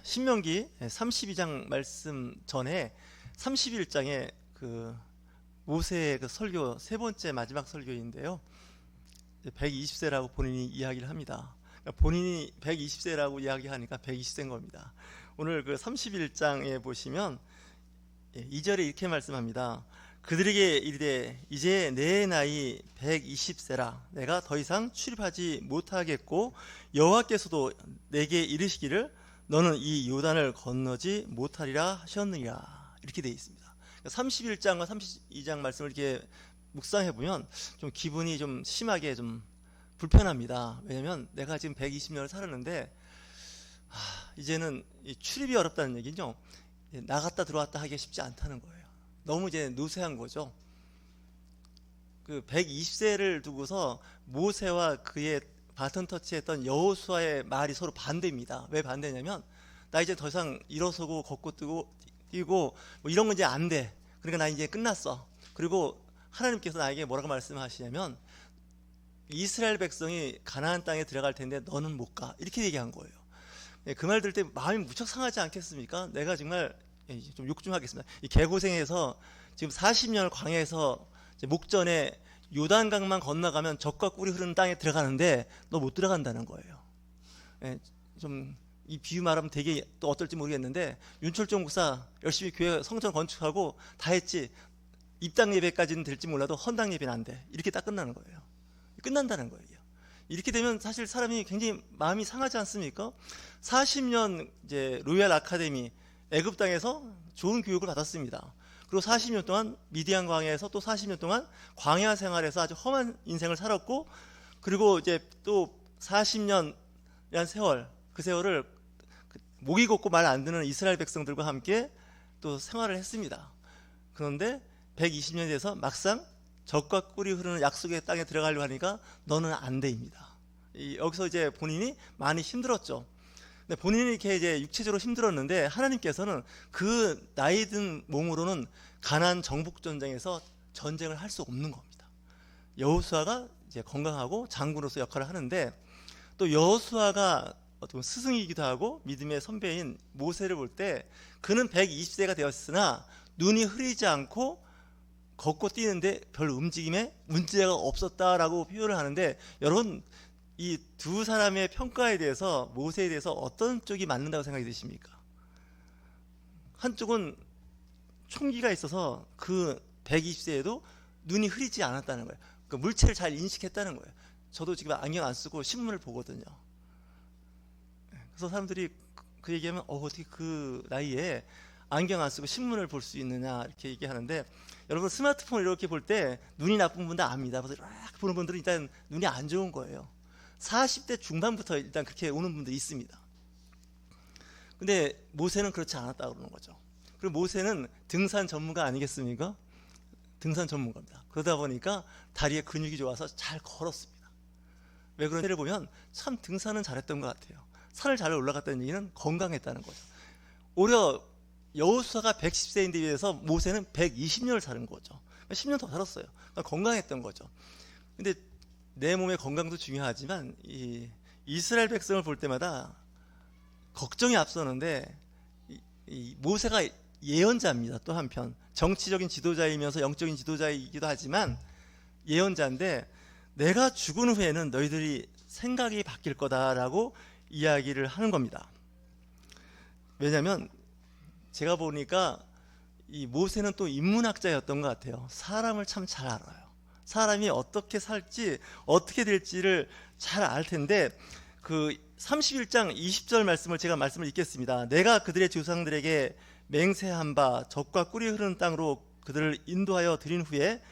신명기 32장 말씀 전에 31장에 그 모세의 그 설교 세 번째 마지막 설교인데요. 120세라고 본인이 이야기를 합니다. 그러니까 본인이 120세라고 이야기하니까 120세인 겁니다. 오늘 그 31장에 보시면 2절에 이렇게 말씀합니다. 그들에게 이르되 이제 내 나이 120세라 내가 더 이상 출입하지 못하겠고 여호와께서도 내게 이르시기를 너는 이 요단을 건너지 못하리라 하셨느니라. 이렇게 되어 있습니다. 31장과 32장 말씀을 이렇게 묵상해 보면 좀 기분이 좀 심하게 좀 불편합니다. 왜냐하면 내가 지금 120년을 살았는데 이제는 출입이 어렵다는 얘기죠. 나갔다 들어왔다 하기 쉽지 않다는 거예요. 너무 이제 노쇠한 거죠. 그 120세를 두고서 모세와 그의 바톤 터치했던 여호수아의 말이 서로 반대입니다. 왜 반대냐면 나 이제 더 이상 일어서고 걷고 뛰고 뭐 이런 건 이제 안 돼. 그러니까 나 이제 끝났어. 그리고 하나님께서 나에게 뭐라고 말씀하시냐면 이스라엘 백성이 가나안 땅에 들어갈 텐데 너는 못 가. 이렇게 얘기한 거예요. 그 말 들을 때 마음이 무척 상하지 않겠습니까? 내가 정말 좀 욕 좀 하겠습니다. 이 개고생해서 지금 40년을 광야에서 목전에 요단강만 건너가면 젖과 꿀이 흐르는 땅에 들어가는데 너 못 들어간다는 거예요. 좀 이 비유 말하면 되게 또 어떨지 모르겠는데 윤철종 목사 열심히 교회 성전 건축하고 다 했지 입당 예배까지는 될지 몰라도 헌당 예배는 안 돼. 이렇게 딱 끝나는 거예요. 끝난다는 거예요. 이렇게 되면 사실 사람이 굉장히 마음이 상하지 않습니까? 40년 이제 로얄 아카데미 애굽 땅에서 좋은 교육을 받았습니다. 그리고 40년 동안 미디안 광야에서 또 40년 동안 광야 생활에서 아주 험한 인생을 살았고, 그리고 이제 또 40년이란 세월, 그 세월을 목이 곧고 말 안 듣는 이스라엘 백성들과 함께 또 생활을 했습니다. 그런데 120년이 돼서 막상 젖과 꿀이 흐르는 약속의 땅에 들어가려고 하니까 너는 안 돼입니다. 여기서 이제 본인이 많이 힘들었죠. 근데 본인이 이렇게 이제 육체적으로 힘들었는데 하나님께서는 그 나이 든 몸으로는 가나안 정복 전쟁에서 전쟁을 할 수 없는 겁니다. 여호수아가 이제 건강하고 장군으로서 역할을 하는데, 또 여호수아가 어떤 스승이기도 하고 믿음의 선배인 모세를 볼 때 그는 120세가 되었으나 눈이 흐리지 않고 걷고 뛰는데 별 움직임에 문제가 없었다라고 표현을 하는데, 여러분 이 두 사람의 평가에 대해서 모세에 대해서 어떤 쪽이 맞는다고 생각이 드십니까? 한쪽은 총기가 있어서 그 120세에도 눈이 흐리지 않았다는 거예요. 그 물체를 잘 인식했다는 거예요. 저도 지금 안경 안 쓰고 신문을 보거든요. 그래서 사람들이 그 얘기하면 어떻게 그 나이에 안경 안 쓰고 신문을 볼 수 있느냐 이렇게 얘기하는데, 여러분 스마트폰 이렇게 볼 때 눈이 나쁜 분들 압니다. 그래서 이렇게 보는 분들은 일단 눈이 안 좋은 거예요. 40대 중반부터 일단 그렇게 오는 분들이 있습니다. 근데 모세는 그렇지 않았다고 그러는 거죠. 그리고 모세는 등산 전문가 아니겠습니까? 등산 전문가입니다. 그러다 보니까 다리에 근육이 좋아서 잘 걸었습니다. 왜 그런지를 보면 참 등산은 잘했던 것 같아요. 산을 잘 올라갔다는 얘기는 건강했다는 거죠. 오히려 여호수아가 110세인데 비해서 모세는 120년을 사는 거죠. 10년 더 살았어요. 그러니까 건강했던 거죠. 근데 내 몸의 건강도 중요하지만 이 이스라엘 백성을 볼 때마다 걱정이 앞서는데, 이 모세가 예언자입니다. 또 한편 정치적인 지도자이면서 영적인 지도자이기도 하지만 예언자인데, 내가 죽은 후에는 너희들이 생각이 바뀔 거다라고 이야기를 하는 겁니다. 왜냐하면 제가 보니까 이 모세는 또 인문학자였던 것 같아요. 사람을 참 잘 알아요. 사람이 어떻게 살지 어떻게 될지를 잘 알 텐데, 그 31장 20절 말씀을 제가 말씀을 읽겠습니다. 내가 그들의 조상들에게 맹세한 바 젖과 꿀이 흐르는 땅으로 그들을 인도하여 드린 후에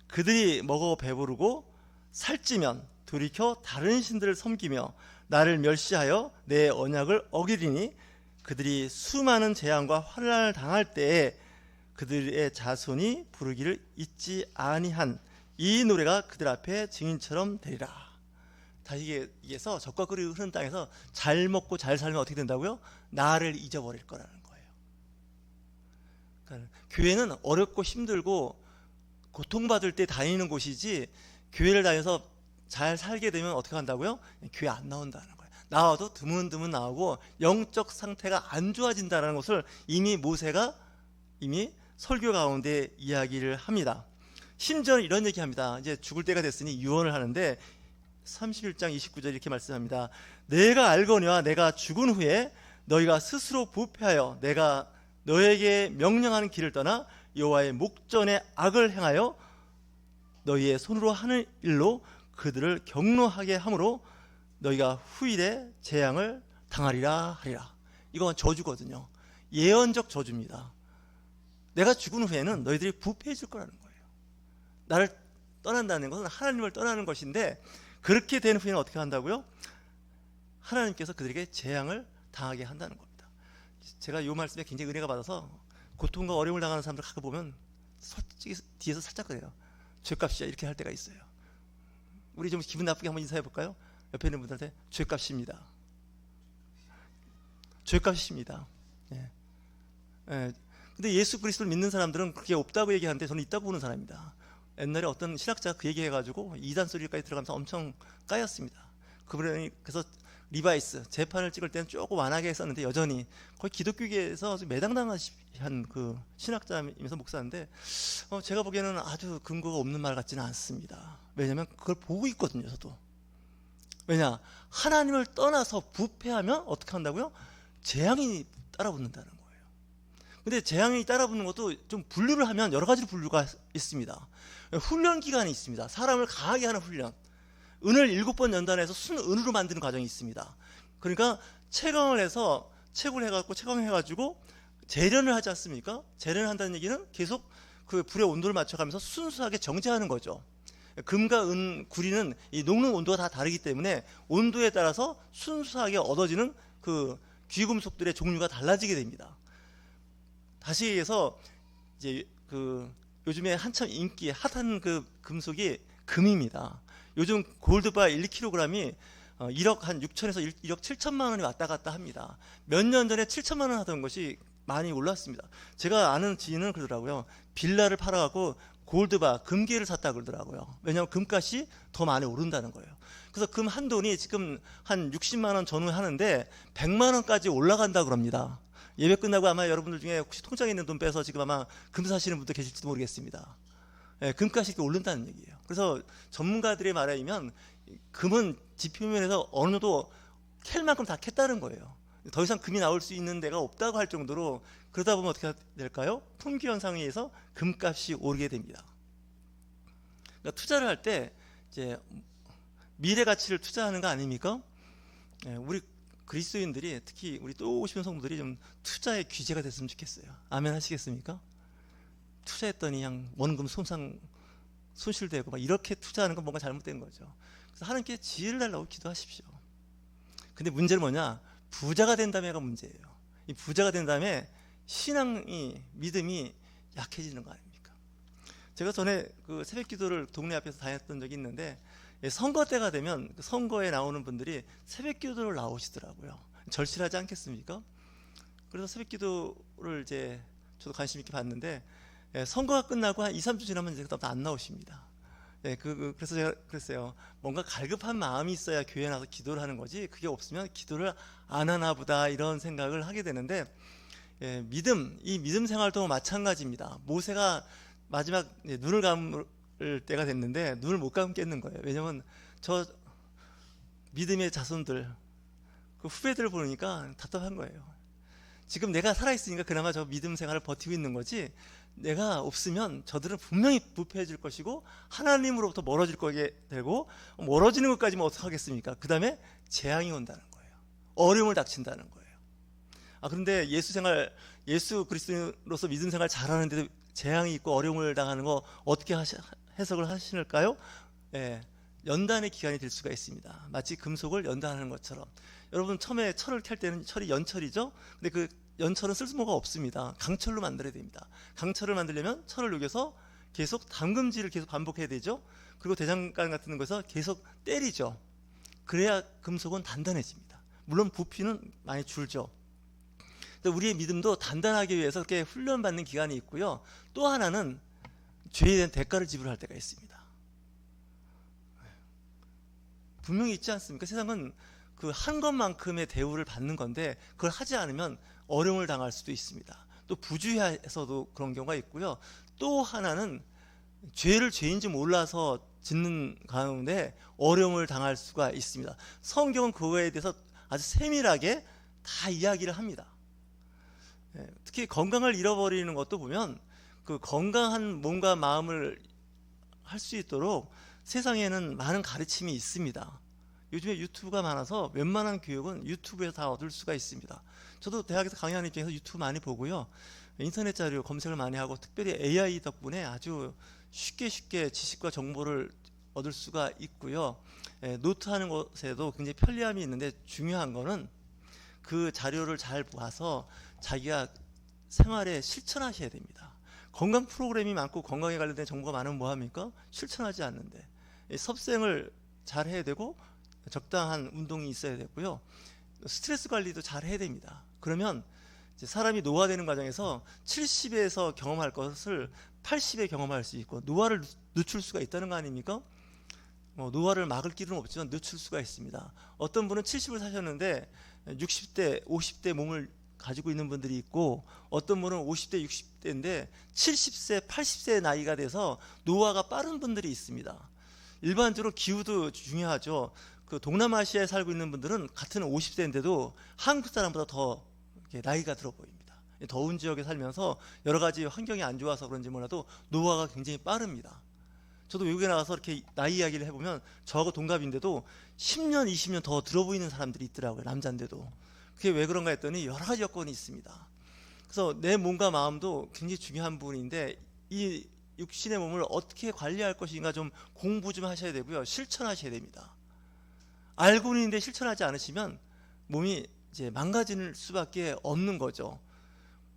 그들이 먹어 배부르고 살찌면 돌이켜 다른 신들을 섬기며 나를 멸시하여 내 언약을 어기리니 그들이 수많은 재앙과 환난을 당할 때에 그들의 자손이 부르기를 잊지 아니한 이 노래가 그들 앞에 증인처럼 되리라. 다시 얘기해서 젖과 꿀이 흐르는 땅에서 잘 먹고 잘 살면 어떻게 된다고요? 나를 잊어버릴 거라는 거예요. 그러니까 교회는 어렵고 힘들고 고통받을 때 다니는 곳이지, 교회를 다녀서 잘 살게 되면 어떻게 한다고요? 교회 안 나온다는 거예요. 나와도 드문드문 나오고 영적 상태가 안 좋아진다는 것을 이미 모세가 이미 설교 가운데 이야기를 합니다. 심지어 이런 얘기합니다. 이제 죽을 때가 됐으니 유언을 하는데 31장 29절 이렇게 말씀합니다. 내가 알거니와 내가 죽은 후에 너희가 스스로 부패하여 내가 너에게 명령하는 길을 떠나 여호와의 목전에 악을 행하여 너희의 손으로 하는 일로 그들을 경노하게 함으로 너희가 후일에 재앙을 당하리라 하리라. 이건 저주거든요. 예언적 저주입니다. 내가 죽은 후에는 너희들이 부패해질 거라는 거예요. 나를 떠난다는 것은 하나님을 떠나는 것인데, 그렇게 된 후에는 어떻게 한다고요? 하나님께서 그들에게 재앙을 당하게 한다는 겁니다. 제가 이 말씀에 굉장히 은혜가 받아서 고통과 어려움을 당하는 사람들 가끔 보면 솔직히 뒤에서 살짝 그래요. 죄값이야 이렇게 할 때가 있어요. 우리 좀 기분 나쁘게 한번 인사해 볼까요? 옆에 있는 분들한테 죄값입니다. 죄값입니다. 예. 예. 근데 예수 그리스도를 믿는 사람들은 그게 없다고 얘기하는데 저는 있다고 보는 사람입니다. 옛날에 어떤 신학자가 그 얘기해가지고 이단 소리까지 들어가면서 엄청 까였습니다. 그분이 그래서 리바이스 재판을 찍을 때는 조금 완하게 했었는데 여전히 거의 기독교계에서 매당당한 그 신학자이면서 목사인데 제가 보기에는 아주 근거가 없는 말 같지는 않습니다. 왜냐하면 그걸 보고 있거든요. 저도. 왜냐? 하나님을 떠나서 부패하면 어떻게 한다고요? 재앙이 따라붙는다는 거예요. 근데 재앙이 따라붙는 것도 좀 분류를 하면 여러 가지로 분류가 있습니다. 훈련 기간이 있습니다. 사람을 강하게 하는 훈련. 은을 7번 연단해서 순은으로 만드는 과정이 있습니다. 그러니까 채광을 해서 채굴 해갖고 채광해가지고 재련을 하지 않습니까? 재련을 한다는 얘기는 계속 그 불의 온도를 맞춰가면서 순수하게 정제하는 거죠. 금과 은, 구리는 이 녹는 온도가 다 다르기 때문에 온도에 따라서 순수하게 얻어지는 그 귀금속들의 종류가 달라지게 됩니다. 다시 얘기해서 이제 그 요즘에 한참 인기 핫한 그 금속이 금입니다. 요즘 골드바 1kg이 1억 한 6천에서 1억 7천만 원이 왔다 갔다 합니다. 몇 년 전에 7천만 원 하던 것이 많이 올랐습니다. 제가 아는 지인은 그러더라고요. 빌라를 팔아갖고 골드바 금괴를 샀다 그러더라고요. 왜냐하면 금값이 더 많이 오른다는 거예요. 그래서 금 한 돈이 지금 한 60만 원 전후 하는데 100만 원까지 올라간다 그럽니다. 예배 끝나고 아마 여러분들 중에 혹시 통장에 있는 돈 빼서 지금 아마 금 사시는 분도 계실지도 모르겠습니다. 예, 금값이 이렇게 오른다는 얘기예요. 그래서 전문가들의 말에 의하면 금은 지표면에서 어느 정도 캘 만큼 다 캤다는 거예요. 더 이상 금이 나올 수 있는 데가 없다고 할 정도로, 그러다 보면 어떻게 될까요? 품귀 현상에 의해서 금값이 오르게 됩니다. 그러니까 투자를 할 때 이제 미래 가치를 투자하는 거 아닙니까? 예, 우리 그리스도인들이 특히 우리 또 오시는 성도들이 좀 투자의 귀재가 됐으면 좋겠어요. 아멘 하시겠습니까? 투자했더니 그냥 원금 손실되고 막 이렇게 투자하는 건 뭔가 잘못된 거죠. 그래서 하나님께 지혜를 달라고 기도하십시오. 근데 문제는 뭐냐? 부자가 된 다음에가 문제예요. 이 부자가 된 다음에 신앙이, 믿음이 약해지는 거 아닙니까? 제가 전에 그 새벽 기도를 동네 앞에서 다녔던 적이 있는데, 선거 때가 되면 그 선거에 나오는 분들이 새벽 기도를 나오시더라고요. 절실하지 않겠습니까? 그래서 새벽 기도를 이제 저도 관심 있게 봤는데, 선거가 끝나고 한 2, 3주 지나면 이제 그다음부터 안 나오십니다. 그래서 제가 그랬어요. 뭔가 갈급한 마음이 있어야 교회에 나와서 기도를 하는 거지, 그게 없으면 기도를 안 하나 보다 이런 생각을 하게 되는데, 이 믿음 생활도 마찬가지입니다. 모세가 마지막 눈을 감을 때가 됐는데 눈을 못 감겠는 거예요. 왜냐면 저 믿음의 자손들, 그 후배들을 보니까 답답한 거예요. 지금 내가 살아있으니까 그나마 저 믿음 생활을 버티고 있는 거지, 내가 없으면 저들은 분명히 부패해질 것이고 하나님으로부터 멀어질 거게 되고, 멀어지는 것까지는 어떻게 하겠습니까? 그 다음에 재앙이 온다는 거예요. 어려움을 닥친다는 거예요. 그런데 예수 그리스도로서 믿음 생활 잘하는데도 재앙이 있고 어려움을 당하는 거 어떻게 해석을 하실까요? 연단의 기간이 될 수가 있습니다. 마치 금속을 연단하는 것처럼. 여러분 처음에 철을 캘 때는 철이 연철이죠. 근데 그 연철은 쓸모가 없습니다. 강철로 만들어야 됩니다. 강철을 만들려면 철을 녹여서 계속 담금질을 계속 반복해야 되죠. 그리고 대장간 같은 거에서 계속 때리죠. 그래야 금속은 단단해집니다. 물론 부피는 많이 줄죠. 우리의 믿음도 단단하기 위해서 그렇게 훈련받는 기간이 있고요. 또 하나는 죄에 대한 대가를 지불할 때가 있습니다. 분명히 있지 않습니까? 세상은 그 한 것만큼의 대우를 받는 건데 그걸 하지 않으면 어려움을 당할 수도 있습니다. 또 부주의해서도 그런 경우가 있고요. 또 하나는 죄를 죄인지 몰라서 짓는 가운데 어려움을 당할 수가 있습니다. 성경은 그거에 대해서 아주 세밀하게 다 이야기를 합니다. 특히 건강을 잃어버리는 것도 보면 그 건강한 몸과 마음을 할 수 있도록 세상에는 많은 가르침이 있습니다. 요즘에 유튜브가 많아서 웬만한 교육은 유튜브에서 다 얻을 수가 있습니다. 저도 대학에서 강의하는 입장에서 유튜브 많이 보고요. 인터넷 자료 검색을 많이 하고 특별히 AI 덕분에 아주 쉽게 지식과 정보를 얻을 수가 있고요. 노트하는 것에도 굉장히 편리함이 있는데 중요한 거는 그 자료를 잘 봐서 자기가 생활에 실천하셔야 됩니다. 건강 프로그램이 많고 건강에 관련된 정보가 많으면 뭐합니까? 실천하지 않는데. 섭생을 잘 해야 되고 적당한 운동이 있어야 되고요. 스트레스 관리도 잘 해야 됩니다. 그러면 이제 사람이 노화되는 과정에서 70에서 경험할 것을 80에 경험할 수 있고 노화를 늦출 수가 있다는 거 아닙니까? 노화를 막을 길은 없지만 늦출 수가 있습니다. 어떤 분은 70을 사셨는데 60대, 50대 몸을 가지고 있는 분들이 있고 어떤 분은 50대, 60대인데 70세, 80세 나이가 돼서 노화가 빠른 분들이 있습니다. 일반적으로 기후도 중요하죠. 그 동남아시아에 살고 있는 분들은 같은 50세인데도 한국 사람보다 더 나이가 들어 보입니다. 더운 지역에 살면서 여러 가지 환경이 안 좋아서 그런지 몰라도 노화가 굉장히 빠릅니다. 저도 외국에 나가서 이렇게 나이 이야기를 해보면 저하고 동갑인데도 10년, 20년 더 들어 보이는 사람들이 있더라고요. 남자인데도. 그게 왜 그런가 했더니 여러 가지 여건이 있습니다. 그래서 내 몸과 마음도 굉장히 중요한 부분인데 이 육신의 몸을 어떻게 관리할 것인가 좀 공부 좀 하셔야 되고요. 실천하셔야 됩니다. 알고는 있는데 실천하지 않으시면 몸이 이제 망가질 수밖에 없는 거죠.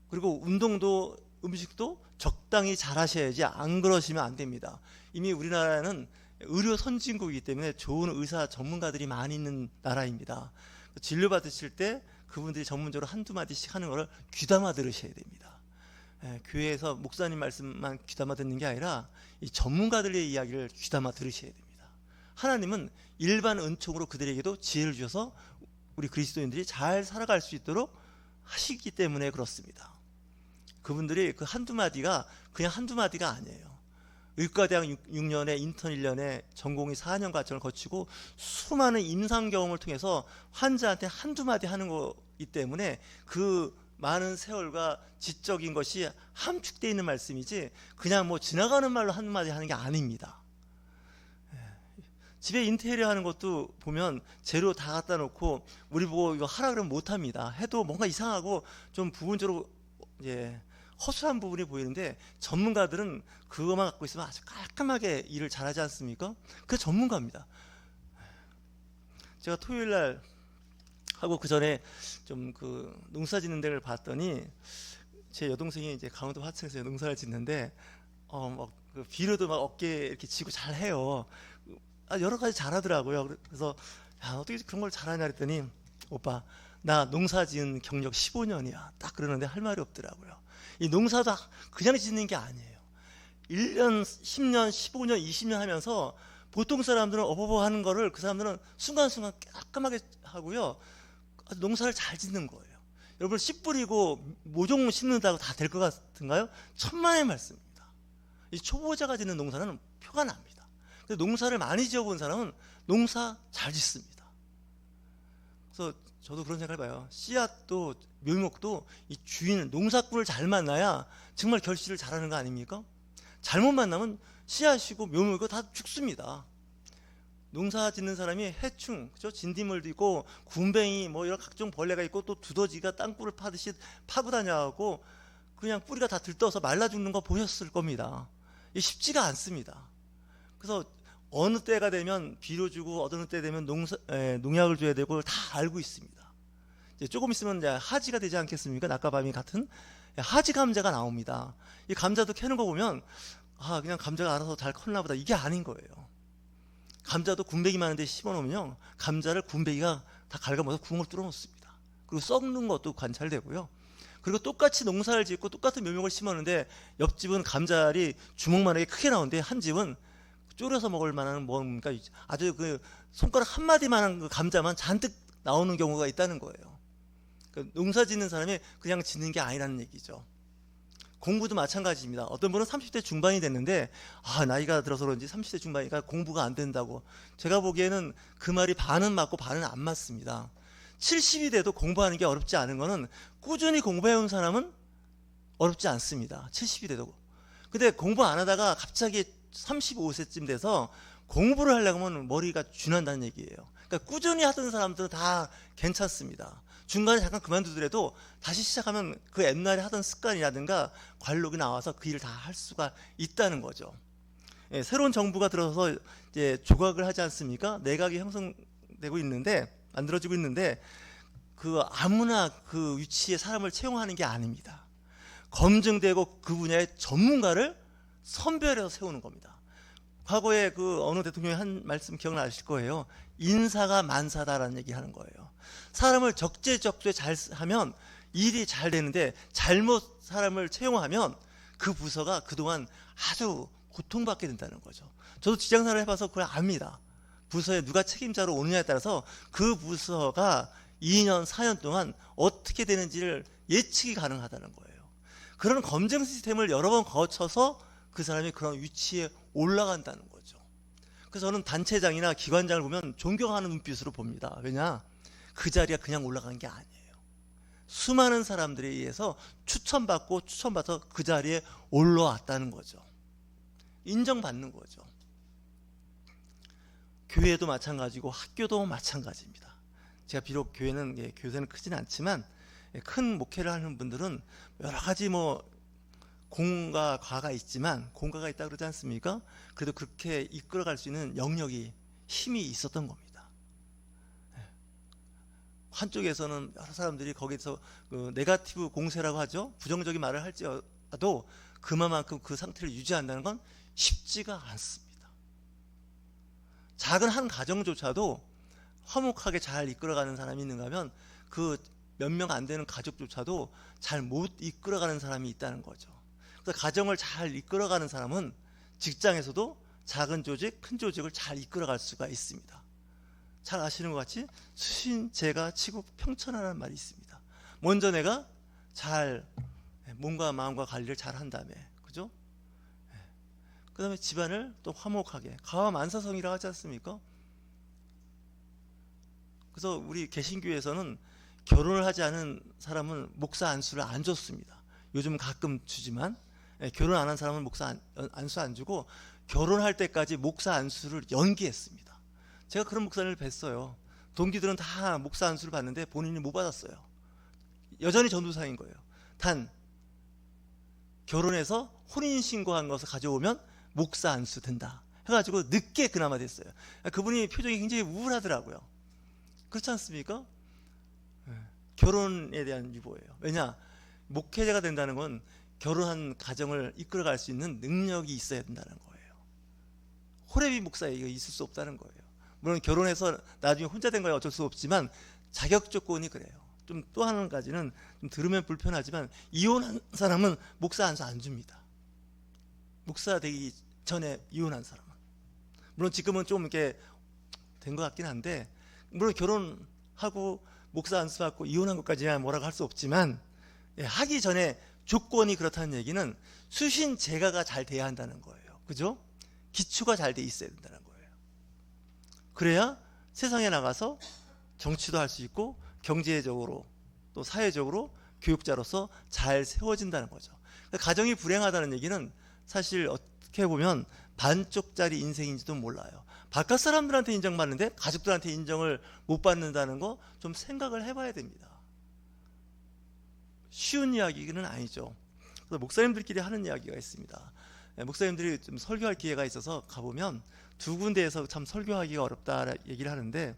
그리고 운동도 음식도 적당히 잘 하셔야지 안 그러시면 안 됩니다. 이미 우리나라는 의료 선진국이기 때문에 좋은 의사 전문가들이 많이 있는 나라입니다. 진료받으실 때 그분들이 전문적으로 한두 마디씩 하는 것을 귀담아 들으셔야 됩니다. 교회에서 목사님 말씀만 귀담아 듣는 게 아니라 이 전문가들의 이야기를 귀담아 들으셔야 됩니다. 하나님은 일반 은총으로 그들에게도 지혜를 주셔서 우리 그리스도인들이 잘 살아갈 수 있도록 하시기 때문에 그렇습니다. 그분들이 그 한두 마디가 그냥 한두 마디가 아니에요. 의과대학 6년에 인턴 1년에 전공의 4년 과정을 거치고 수많은 임상 경험을 통해서 환자한테 한두 마디 하는 거기 때문에 그 많은 세월과 지적인 것이 함축되어 있는 말씀이지 그냥 뭐 지나가는 말로 한마디 하는 게 아닙니다. 집에 인테리어 하는 것도 보면 재료 다 갖다 놓고 우리 보고 이거 하라 그러면 못합니다. 해도 뭔가 이상하고 좀 부분적으로 허술한 부분이 보이는데 전문가들은 그것만 갖고 있으면 아주 깔끔하게 일을 잘하지 않습니까? 그 전문가입니다. 제가 토요일 날 하고 그 전에 좀 그 농사 짓는 데를 봤더니 제 여동생이 이제 강원도 화천에서 농사를 짓는데 막 그 비료도 막 어깨에 이렇게 쥐고 잘 해요. 여러 가지 잘하더라고요. 그래서 야, 어떻게 그런 걸 잘하냐 했더니 오빠 나 농사 지은 경력 15년이야. 딱 그러는데 할 말이 없더라고요. 이 농사도 그냥 짓는 게 아니에요. 1년, 10년, 15년, 20년 하면서 보통 사람들은 어버버 하는 거를 그 사람들은 순간순간 깔끔하게 하고요. 농사를 잘 짓는 거예요. 여러분 씨 뿌리고 모종 심는다고 다 될 것 같은가요? 천만의 말씀입니다. 이 초보자가 짓는 농사는 표가 납니다. 근데 농사를 많이 지어본 사람은 농사 잘 짓습니다. 그래서 저도 그런 생각을 해봐요. 씨앗도 묘목도 이 주인 농사꾼을 잘 만나야 정말 결실을 잘하는 거 아닙니까? 잘못 만나면 씨앗이고 묘목이고 다 죽습니다. 농사 짓는 사람이 해충, 그죠? 진딧물도 있고 군뱅이 뭐 이런 각종 벌레가 있고 또 두더지가 땅굴을 파듯이 파고 다녀가고 그냥 뿌리가 다 들떠서 말라 죽는 거 보셨을 겁니다. 이게 쉽지가 않습니다. 그래서 어느 때가 되면 비료 주고 어느 때 되면 농약을 줘야 되고 다 알고 있습니다. 이제 조금 있으면 이제 하지가 되지 않겠습니까? 낮과 밤이 같은 하지 감자가 나옵니다. 이 감자도 캐는 거 보면 그냥 감자가 알아서 잘 컸나 보다. 이게 아닌 거예요. 감자도 군뱅이 많은데 심어놓으면요 감자를 군뱅이가 다 갉아먹어서 구멍을 뚫어 놓습니다. 그리고 썩는 것도 관찰되고요. 그리고 똑같이 농사를 짓고 똑같은 묘목을 심었는데 옆집은 감자알이 주먹만하게 크게 나오는데 한 집은 졸여서 먹을 만한 뭔가 아주 그 손가락 한 마디만한 그 감자만 잔뜩 나오는 경우가 있다는 거예요. 그러니까 농사 짓는 사람이 그냥 짓는 게 아니라는 얘기죠. 공부도 마찬가지입니다. 어떤 분은 30대 중반이 됐는데 나이가 들어서 그런지 30대 중반이니까 공부가 안 된다고. 제가 보기에는 그 말이 반은 맞고 반은 안 맞습니다. 70이 돼도 공부하는 게 어렵지 않은 거는 꾸준히 공부해온 사람은 어렵지 않습니다. 70이 돼도. 근데 공부 안 하다가 갑자기 35세쯤 돼서 공부를 하려고 하면 머리가 쥐난다는 얘기예요. 그러니까 꾸준히 하던 사람들은 다 괜찮습니다. 중간에 잠깐 그만두더라도 다시 시작하면 그 옛날에 하던 습관이라든가 관록이 나와서 그 일을 다 할 수가 있다는 거죠. 예, 새로운 정부가 들어서 이제 조각을 하지 않습니까? 내각이 형성되고 있는데, 만들어지고 있는데, 그 아무나 그 위치에 사람을 채용하는 게 아닙니다. 검증되고 그 분야의 전문가를 선별해서 세우는 겁니다. 과거에 그 어느 대통령이 한 말씀 기억나실 거예요. 인사가 만사다라는 얘기 하는 거예요. 사람을 적재적소에 잘 하면 일이 잘 되는데, 잘못 사람을 채용하면 그 부서가 그동안 아주 고통받게 된다는 거죠. 저도 직장생활을 해봐서 그걸 압니다. 부서에 누가 책임자로 오느냐에 따라서 그 부서가 2년, 4년 동안 어떻게 되는지를 예측이 가능하다는 거예요. 그런 검증 시스템을 여러 번 거쳐서 그 사람이 그런 위치에 올라간다는 거죠. 그래서 저는 단체장이나 기관장을 보면 존경하는 눈빛으로 봅니다. 왜냐? 그 자리가 그냥 올라간 게 아니에요. 수많은 사람들에 의해서 추천받아서 그 자리에 올라왔다는 거죠. 인정받는 거죠. 교회도 마찬가지고 학교도 마찬가지입니다. 제가 비록 교회는 크지는 않지만 큰 목회를 하는 분들은 여러 가지 공과 과가 있지만, 공과가 있다 그러지 않습니까? 그래도 그렇게 이끌어갈 수 있는 영역이, 힘이 있었던 겁니다. 한쪽에서는 여러 사람들이 거기서 네거티브 공세라고 하죠. 부정적인 말을 할지라도 그만큼 그 상태를 유지한다는 건 쉽지가 않습니다. 작은 한 가정조차도 화목하게 잘 이끌어가는 사람이 있는가 하면 그 몇 명 안 되는 가족조차도 잘 못 이끌어가는 사람이 있다는 거죠. 그래서 가정을 잘 이끌어가는 사람은 직장에서도 작은 조직, 큰 조직을 잘 이끌어갈 수가 있습니다. 잘 아시는 것 같이 수신제가 치고 평천하라는 말이 있습니다. 먼저 내가 잘 몸과 마음과 관리를 잘 한 다음에, 그죠? 그 다음에 집안을 또 화목하게, 가와만사성이라고 하지 않습니까? 그래서 우리 개신교에서는 결혼을 하지 않은 사람은 목사 안수를 안 줬습니다. 요즘 가끔 주지만 결혼 안 한 사람은 목사 안수 안 주고, 결혼할 때까지 목사 안수를 연기했습니다. 제가 그런 목사님을 뵀어요. 동기들은 다 목사 안수를 받는데 본인이 못 받았어요. 여전히 전도사인 거예요. 단 결혼해서 혼인신고한 것을 가져오면 목사 안수 된다 해가지고 늦게 그나마 됐어요. 그분이 표정이 굉장히 우울하더라고요. 그렇지 않습니까? 결혼에 대한 유보예요. 왜냐? 목회자가 된다는 건 결혼한 가정을 이끌어갈 수 있는 능력이 있어야 된다는 거예요. 호레비 목사에 이거 있을 수 없다는 거예요. 물론 결혼해서 나중에 혼자 된 거야 어쩔 수 없지만 자격 조건이 그래요. 좀 또 한 가지는 좀 들으면 불편하지만, 이혼한 사람은 목사 안수 안 줍니다. 목사 되기 전에 이혼한 사람은. 물론 지금은 좀 이렇게 된 것 같긴 한데, 물론 결혼하고 목사 안수 받고 이혼한 것까지야 뭐라고 할 수 없지만, 하기 전에 조건이 그렇다는 얘기는 수신 제가가 잘 돼야 한다는 거예요. 그죠? 기초가 잘 돼 있어야 된다는 거예요. 그래야 세상에 나가서 정치도 할 수 있고 경제적으로 또 사회적으로 교육자로서 잘 세워진다는 거죠. 가정이 불행하다는 얘기는 사실 어떻게 보면 반쪽짜리 인생인지도 몰라요. 바깥 사람들한테 인정받는데 가족들한테 인정을 못 받는다는 거 좀 생각을 해봐야 됩니다. 쉬운 이야기는 아니죠. 그래서 목사님들끼리 하는 이야기가 있습니다. 목사님들이 좀 설교할 기회가 있어서 가보면 두 군데에서 참 설교하기가 어렵다 얘기를 하는데,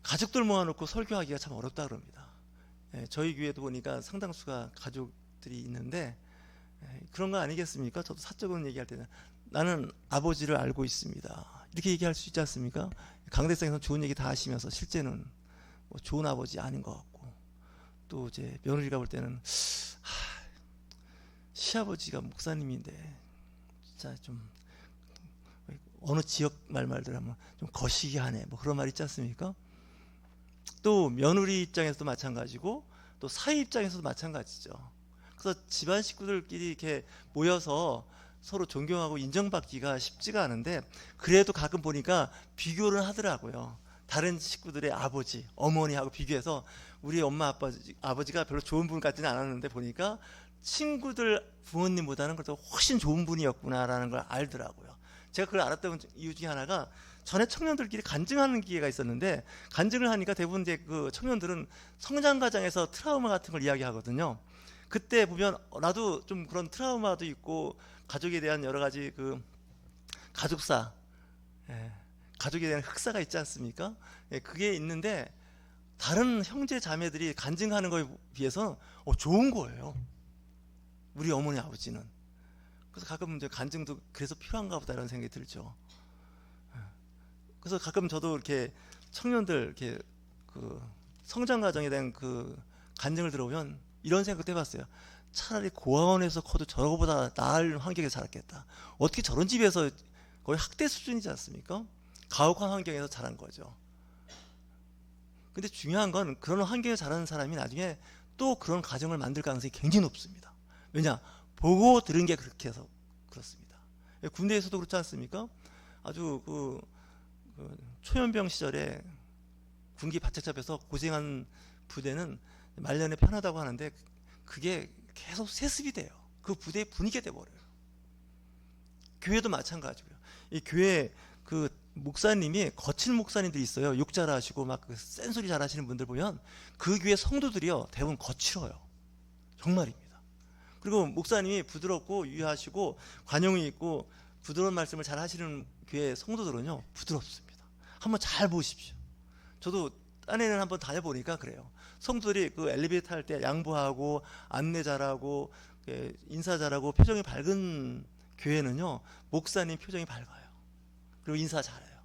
가족들 모아놓고 설교하기가 참 어렵다 그럽니다. 저희 교회도 보니까 상당수가 가족들이 있는데 그런 거 아니겠습니까? 저도 사적으로 얘기할 때는 나는 아버지를 알고 있습니다, 이렇게 얘기할 수 있지 않습니까? 강대상에서 좋은 얘기 다 하시면서 실제는 좋은 아버지 아닌 것 같고, 또 이제 며느리가 볼 때는 시아버지가 목사님인데 진짜 좀 어느 지역 말들 하면 좀 거시기하네, 그런 말 있지 않습니까? 또 며느리 입장에서도 마찬가지고 또 사위 입장에서도 마찬가지죠. 그래서 집안 식구들끼리 이렇게 모여서 서로 존경하고 인정받기가 쉽지가 않은데, 그래도 가끔 보니까 비교를 하더라고요. 다른 식구들의 아버지, 어머니하고 비교해서 우리 엄마 아버지가 별로 좋은 분 같지는 않았는데 보니까 친구들 부모님보다는 그래도 훨씬 좋은 분이었구나라는 걸 알더라고요. 제가 그걸 알았던 이유 중에 하나가, 전에 청년들끼리 간증하는 기회가 있었는데, 간증을 하니까 대부분 이제 그 청년들은 성장 과정에서 트라우마 같은 걸 이야기하거든요. 그때 보면 나도 좀 그런 트라우마도 있고 가족에 대한 여러 가지 그 가족사, 가족에 대한 흑사가 있지 않습니까? 그게 있는데 다른 형제 자매들이 간증하는 거에 비해서 좋은 거예요. 우리 어머니 아버지는. 그래서 가끔 이제 간증도 그래서 필요한가 보다 이런 생각이 들죠. 그래서 가끔 저도 이렇게 청년들 이렇게 그 성장 과정에 대한 그 간증을 들어보면 이런 생각도 해봤어요. 차라리 고아원에서 커도 저거보다 나을 환경에서 자랐겠다. 어떻게 저런 집에서, 거의 학대 수준이지 않습니까? 가혹한 환경에서 자란 거죠. 근데 중요한 건 그런 환경에 자라는 사람이 나중에 또 그런 가정을 만들 가능성이 굉장히 높습니다. 왜냐? 보고 들은 게 그렇게 해서 그렇습니다. 군대에서도 그렇지 않습니까? 아주 그 초연병 시절에 군기 바짝 잡혀서 고생한 부대는 말년에 편하다고 하는데, 그게 계속 세습이 돼요. 그 부대의 분위기가 돼버려요. 교회도 마찬가지고요. 이 교회 그 목사님이 거친 목사님들이 있어요. 욕 잘하시고 막 센 소리 잘하시는 분들 보면 그 교회 성도들이요 대부분 거칠어요. 정말입니다. 그리고 목사님이 부드럽고 유하시고 관용이 있고 부드러운 말씀을 잘 하시는 교회 성도들은요 부드럽습니다. 한번 잘 보십시오. 저도 딴에는 한번 다녀보니까 그래요. 성도들이 그 엘리베이터 탈 때 양보하고 안내 잘하고 인사 잘하고 표정이 밝은 교회는요 목사님 표정이 밝아요. 그리고 인사 잘해요.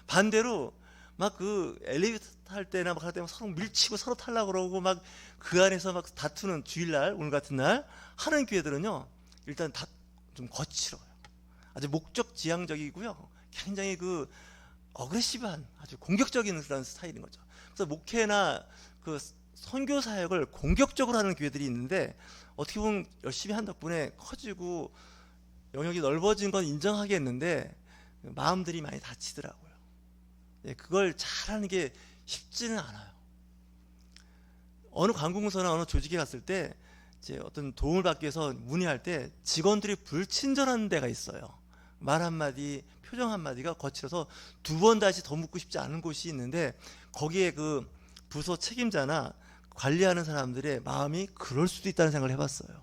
반대로 막 그 엘리베이터 탈 때나 막 할 때 서로 밀치고 서로 타려고 그러고 막 그 안에서 막 다투는, 주일날 오늘 같은 날 하는 교회들은요 일단 다 좀 거칠어요. 아주 목적지향적이고요. 굉장히 그 어그레시브한 아주 공격적인 그런 스타일인 거죠. 그래서 목회나 그 선교 사역을 공격적으로 하는 교회들이 있는데, 어떻게 보면 열심히 한 덕분에 커지고 영역이 넓어진 건 인정하겠는데 마음들이 많이 다치더라고요. 그걸 잘하는 게 쉽지는 않아요. 어느 관공서나 어느 조직에 갔을 때 이제 어떤 도움을 받기 위해서 문의할 때 직원들이 불친절한 데가 있어요. 말 한마디, 표정 한마디가 거칠어서 두 번 다시 더 묻고 싶지 않은 곳이 있는데, 거기에 그 부서 책임자나 관리하는 사람들의 마음이 그럴 수도 있다는 생각을 해봤어요.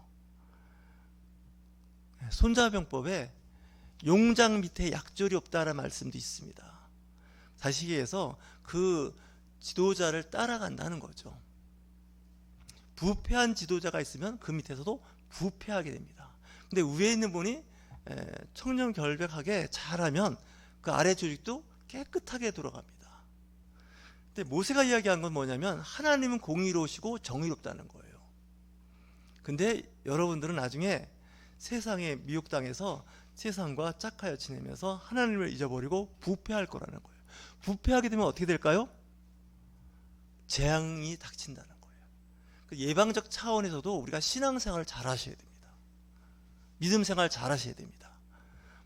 손자병법에 용장 밑에 약졸이 없다는 말씀도 있습니다. 다시기해서 그 지도자를 따라간다는 거죠. 부패한 지도자가 있으면 그 밑에서도 부패하게 됩니다. 근데 위에 있는 분이 청렴결백하게 잘하면 그 아래 조직도 깨끗하게 돌아갑니다. 근데 모세가 이야기한 건 뭐냐면 하나님은 공의로우시고 정의롭다는 거예요. 근데 여러분들은 나중에 세상에 미혹당해서 세상과 짝하여 지내면서 하나님을 잊어버리고 부패할 거라는 거예요. 부패하게 되면 어떻게 될까요? 재앙이 닥친다는 거예요. 그 예방적 차원에서도 우리가 신앙생활을 잘 하셔야 됩니다. 믿음 생활 잘 하셔야 됩니다.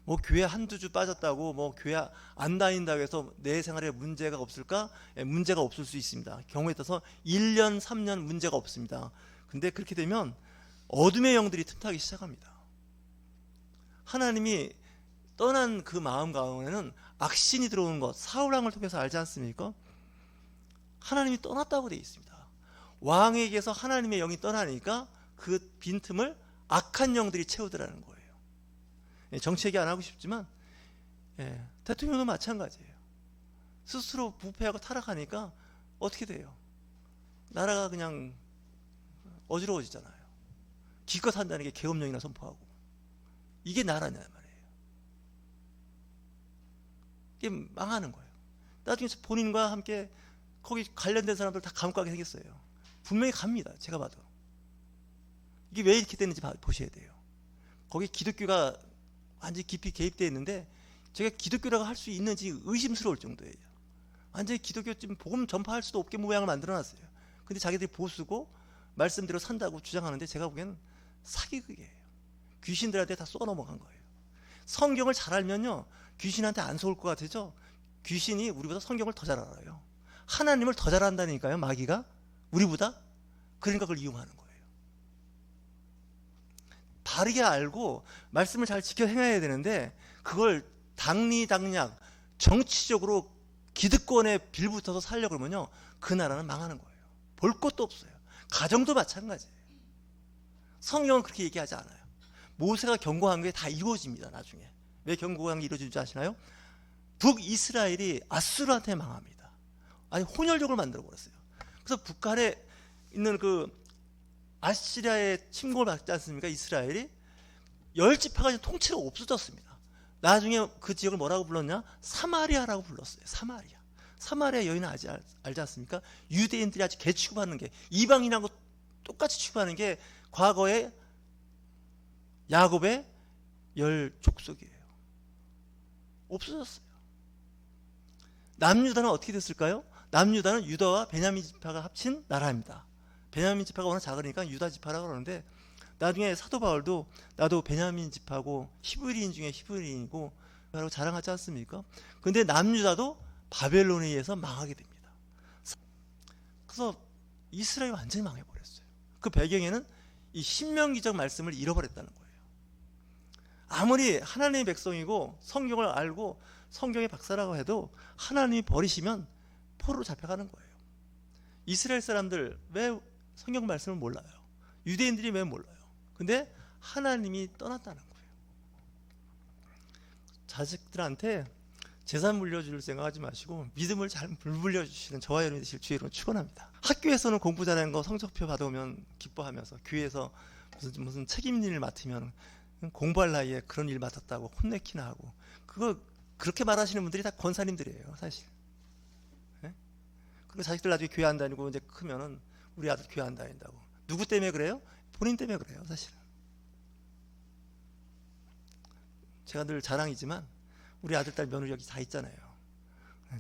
뭐 교회 한두 주 빠졌다고 뭐 교회 안 다닌다고 해서 내 생활에 문제가 없을까? 문제가 없을 수 있습니다. 경우에 따라서 1년, 3년 문제가 없습니다. 근데 그렇게 되면 어둠의 영들이 틈타기 시작합니다. 하나님이 떠난 그 마음 가운데는 악신이 들어오는 것, 사울왕을 통해서 알지 않습니까? 하나님이 떠났다고 되어 있습니다. 왕에게서 하나님의 영이 떠나니까 그 빈틈을 악한 영들이 채우더라는 거예요. 정치 얘기 안 하고 싶지만 대통령도 마찬가지예요. 스스로 부패하고 타락하니까 어떻게 돼요? 나라가 그냥 어지러워지잖아요. 기껏 한다는 게 계엄령이나 선포하고. 이게 나라냐 말이에요. 이게 망하는 거예요. 나중에 본인과 함께 거기 관련된 사람들 다 감옥 가게 생겼어요. 분명히 갑니다. 제가 봐도. 이게 왜 이렇게 됐는지 보셔야 돼요. 거기 기독교가 완전히 깊이 개입되어 있는데 제가 기독교라고 할 수 있는지 의심스러울 정도예요. 완전히 기독교 지금 복음 전파할 수도 없게 모양을 만들어놨어요. 근데 자기들이 보수고 말씀대로 산다고 주장하는데 제가 보기엔 사기극이에요. 귀신들한테 다 쏘아 넘어간 거예요. 성경을 잘 알면요, 귀신한테 안 속을 것 같으죠? 귀신이 우리보다 성경을 더 잘 알아요. 하나님을 더 잘 안다니까요, 마귀가 우리보다. 그러니까 그걸 이용하는 거예요. 바르게 알고 말씀을 잘 지켜 행해야 되는데 그걸 당리당략 정치적으로 기득권에 빌붙어서 살려고 그러면요, 그 나라는 망하는 거예요. 볼 것도 없어요. 가정도 마찬가지예요. 성경은 그렇게 얘기하지 않아요. 모세가 경고한 게 다 이루어집니다. 나중에 왜 경고한 게 이루어진지 아시나요? 북이스라엘이 아수르한테 망합니다. 아니 혼혈족을 만들어 버렸어요. 그래서 북한에 있는 그 아시리아의 침공을 받지 않습니까? 이스라엘이 열 지파가 통치가 없어졌습니다. 나중에 그 지역을 뭐라고 불렀냐? 사마리아라고 불렀어요. 사마리아. 사마리아 여인은 알지 않습니까? 유대인들이 아주 개 취급하는 게, 이방인하고 똑같이 취급하는 게 과거에 야곱의 열 족속이에요. 없어졌어요. 남유다는 어떻게 됐을까요? 남유다는 유다와 베냐민 지파가 합친 나라입니다. 베냐민 지파가 워낙 작으니까 유다 지파라고 그러는데, 나중에 사도 바울도 나도 베냐민 지파고 히브리인 중에 히브리인이고 라고 자랑하지 않습니까? 근데 남유다도 바벨론에 의해서 망하게 됩니다. 그래서 이스라엘이 완전히 망해버렸어요. 그 배경에는 이 신명기적 말씀을 잃어버렸다는 거예요. 아무리 하나님의 백성이고 성경을 알고 성경의 박사라고 해도 하나님이 버리시면 포로로 잡혀가는 거예요. 이스라엘 사람들 왜 성경 말씀을 몰라요? 유대인들이 왜 몰라요? 근데 하나님이 떠났다는 거예요. 자식들한테 재산 물려줄 생각하지 마시고 믿음을 잘 물려주시는 저와 여러분이 되실 주의로 축원합니다. 학교에서는 공부 잘하는 거 성적표 받아오면 기뻐하면서, 교회에서 무슨 책임 일을 맡으면 공부할 나이에 그런 일 맡았다고 혼내키나 하고, 그거 그렇게 말하시는 분들이 다 권사님들이에요, 사실. 네? 그리고 자식들 나중에 교회 안 다니고 이제 크면은 우리 아들 교회 안 다닌다고. 누구 때문에 그래요? 본인 때문에 그래요, 사실은. 제가 늘 자랑이지만 우리 아들, 딸 며느리가 다 있잖아요.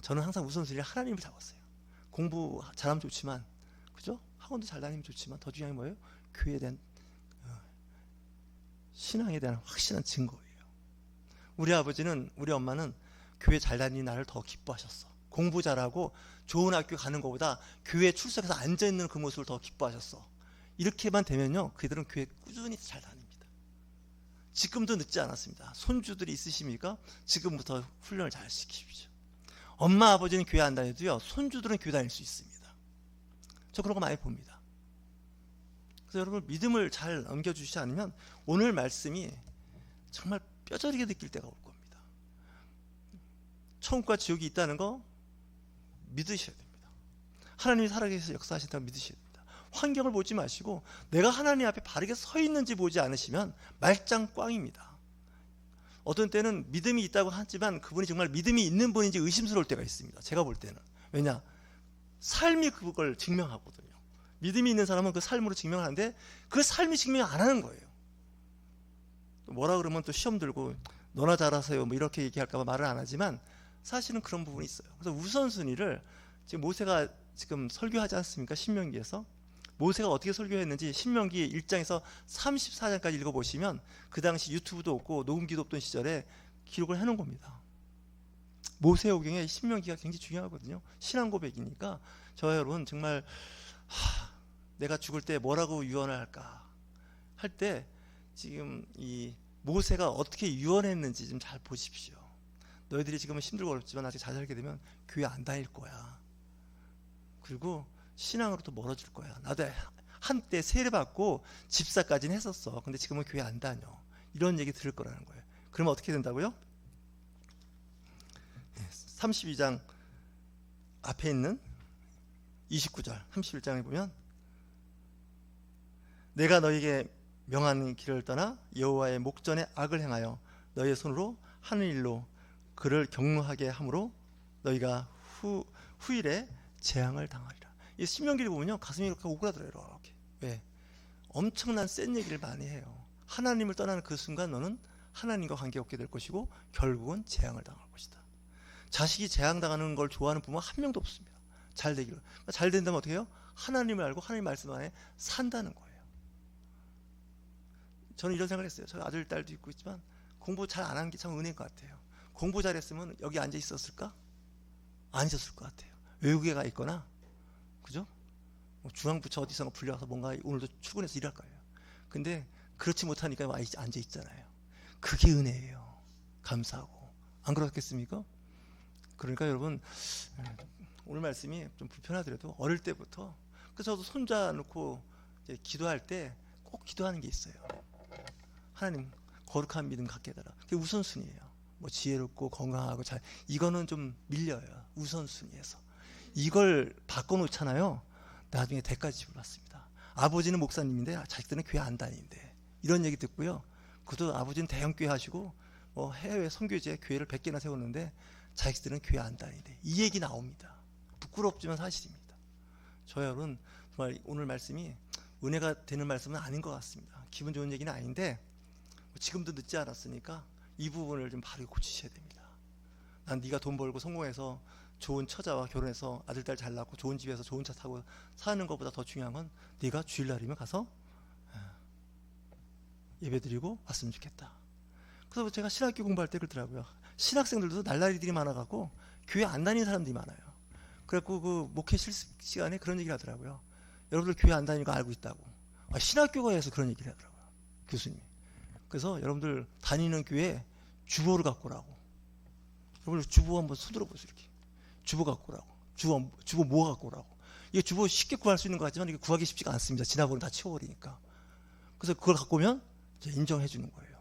저는 항상 우선순위를 하나님을 잡았어요. 공부 잘하면 좋지만, 그죠? 학원도 잘 다니면 좋지만 더 중요한 게 뭐예요? 교회에 대한 신앙에 대한 확실한 증거예요. 우리 아버지는, 우리 엄마는 교회 잘 다니는 나를 더 기뻐하셨어. 공부 잘하고 좋은 학교 가는 것보다 교회에 출석해서 앉아있는 그 모습을 더 기뻐하셨어. 이렇게만 되면요, 그들은 교회 꾸준히 잘 다닙니다. 지금도 늦지 않았습니다. 손주들이 있으십니까? 지금부터 훈련을 잘 시키십시오. 엄마 아버지는 교회 안 다녀도요, 손주들은 교회 다닐 수 있습니다. 저 그런 거 많이 봅니다. 그래서 여러분, 믿음을 잘 넘겨주시지 않으면 오늘 말씀이 정말 뼈저리게 느낄 때가 올 겁니다. 천국과 지옥이 있다는 거 믿으셔야 됩니다. 하나님이 살아계셔서 역사하신다고 믿으셔야 됩니다. 환경을 보지 마시고 내가 하나님 앞에 바르게 서 있는지 보지 않으시면 말짱 꽝입니다. 어떤 때는 믿음이 있다고 하지만 그분이 정말 믿음이 있는 분인지 의심스러울 때가 있습니다. 제가 볼 때는. 왜냐? 삶이 그걸 증명하거든요. 믿음이 있는 사람은 그 삶으로 증명하는데 그 삶이 증명 안 하는 거예요. 뭐라 그러면 또 시험 들고 너나 잘하세요 뭐 이렇게 얘기할까 봐 말을 안 하지만 사실은 그런 부분이 있어요. 그래서 우선순위를 지금 모세가 지금 설교하지 않습니까? 신명기에서. 모세가 어떻게 설교했는지 신명기 1장에서 34장까지 읽어보시면 그 당시 유튜브도 없고 녹음기도 없던 시절에 기록을 해놓은 겁니다. 모세오경에 신명기가 굉장히 중요하거든요. 신앙 고백이니까 저와 여러분 정말 내가 죽을 때 뭐라고 유언을 할까 할 때 지금 이 모세가 어떻게 유언했는지 좀 잘 보십시오. 너희들이 지금은 힘들고 어렵지만 나중에 잘 살게 되면 교회 안 다닐 거야. 그리고 신앙으로부터 멀어질 거야. 나도 한때 세례받고 집사까지는 했었어. 근데 지금은 교회 안 다녀. 이런 얘기 들을 거라는 거예요. 그러면 어떻게 된다고요? 32장 앞에 있는 29절 31장에 보면 내가 너에게 명하는 길을 떠나 여호와의 목전에 악을 행하여 너의 손으로 하는 일로 그를 경노하게 함으로 너희가 후일에 재앙을 당하리라. 이 신명기를 보면요, 가슴이 이렇게 오그라들어요. 이렇게. 왜? 엄청난 센 얘기를 많이 해요. 하나님을 떠나는 그 순간 너는 하나님과 관계없게 될 것이고 결국은 재앙을 당할 것이다. 자식이 재앙당하는 걸 좋아하는 부모 한 명도 없습니다. 잘 되기를. 그러니까 잘 된다면 어떻게 해요? 하나님을 알고 하나님 말씀 안에 산다는 거예요. 저는 이런 생각을 했어요. 저희 아들, 딸도 있고 있지만 공부 잘 안 한 게 참 은혜인 것 같아요. 공부 잘했으면 여기 앉아 있었을까? 안 있었을 것 같아요. 외국에 가 있거나, 그죠? 중앙부처 어디선가 불려서 뭔가 오늘도 출근해서 일할 거예요. 근데 그렇지 못하니까 앉아 있잖아요. 그게 은혜예요. 감사하고. 안 그렇겠습니까? 그러니까 여러분, 오늘 말씀이 좀 불편하더라도 어릴 때부터, 그래서 저도 손자 놓고 이제 기도할 때 꼭 기도하는 게 있어요. 하나님, 거룩한 믿음 갖게 해달라. 그게 우선순위예요. 뭐 지혜롭고 건강하고 잘, 이거는 좀 밀려요. 우선순위에서. 이걸 바꿔놓잖아요. 나중에 대가지 지불받습니다. 아버지는 목사님인데 자식들은 교회 안 다니는데, 이런 얘기 듣고요. 그도 아버지는 대형교회 하시고 뭐 해외 선교지에 교회를 100개나 세웠는데 자식들은 교회 안 다니는데, 이 얘기 나옵니다. 부끄럽지만 사실입니다. 저 여러분, 정말 오늘 말씀이 은혜가 되는 말씀은 아닌 것 같습니다. 기분 좋은 얘기는 아닌데 지금도 늦지 않았으니까 이 부분을 좀 바르게 고치셔야 됩니다. 난 네가 돈 벌고 성공해서 좋은 처자와 결혼해서 아들, 딸 잘 낳고 좋은 집에서 좋은 차 타고 사는 것보다 더 중요한 건 네가 주일날이면 가서 예배드리고 왔으면 좋겠다. 그래서 제가 신학교 공부할 때 그러더라고요. 신학생들도 날라리들이 많아갖고 교회 안 다니는 사람들이 많아요. 그래갖고 그 목회 실습 시간에 그런 얘기를 하더라고요. 여러분들 교회 안 다니는 거 알고 있다고. 신학교가에서 그런 얘기를 하더라고요, 교수님이. 그래서 여러분들 다니는 교회 주보를 갖고 오라고. 여러분들 주보 한번 손들어 보세요. 이렇게 주보 갖고 오라고. 주보 뭐 갖고 오라고. 이게 주보 쉽게 구할 수 있는 것 같지만 이게 구하기 쉽지가 않습니다. 지나보면 다 치워버리니까. 그래서 그걸 갖고 오면 이제 인정해 주는 거예요.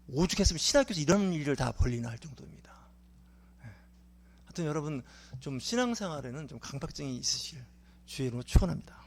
오죽했으면 신학교에서 이런 일을 다 벌리나 할 정도입니다. 하여튼 여러분, 좀 신앙생활에는 좀 강박증이 있으실 주의 이름으로 축원합니다.